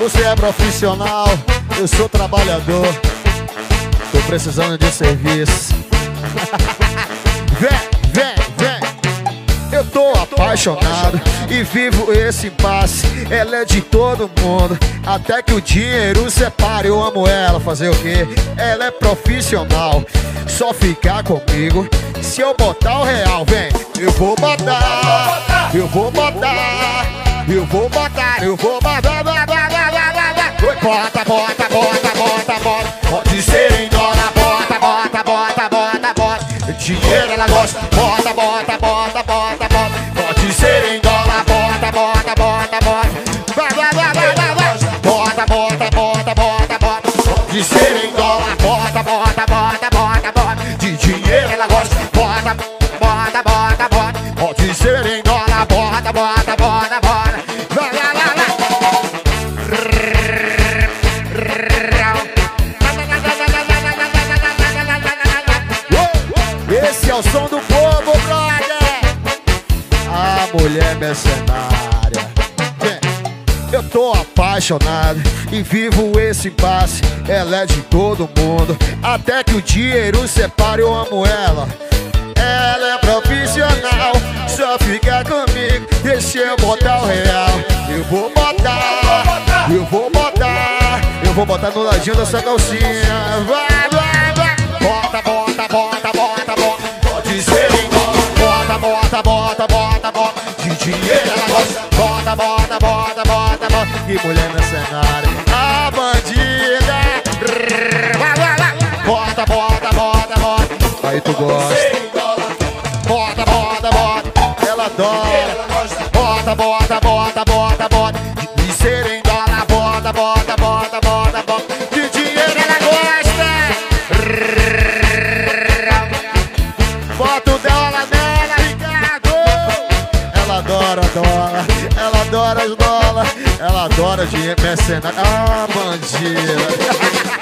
Você é profissional, eu sou trabalhador. Tô precisando de serviço. Vem. Eu tô apaixonado e vivo esse impasse. Ela é de todo mundo, até que o dinheiro separe. Eu amo ela, fazer o quê? Ela é profissional, só ficar comigo se eu botar o real. Vem, eu vou botar, eu vou botar, eu vou botar, eu vou botar. Bota. Pode ser em dólar, bota. Dinheiro ela gosta, bota. Pode ser em dólar, bota. Bota. Pode ser em dólar, bota. De dinheiro ela gosta, bota. Pode ser em dólar, bota. Esse é o som do povo, brother. A mulher mercenária. Eu tô apaixonado e vivo esse impasse. Ela é de todo mundo, até que o dinheiro separe. Eu amo ela. Ela é profissional, só fica comigo, deixa eu botar o real. Eu vou botar no ladinho dessa calcinha. Vai. Bota. Pode ser em dólar, bota. De dinheiro ela gosta, bota. Que mulher mercenária, a bandida. Bota. Aí tu gosta. Bota. Ela adora. Bota. De ser em dólar, bota. De dinheiro ela gosta. Bota o dólar nela, Ricardo. Ela adora dólar. Ela adora as dólares. Ela adora dinheiro mercenário. Ah, bandida.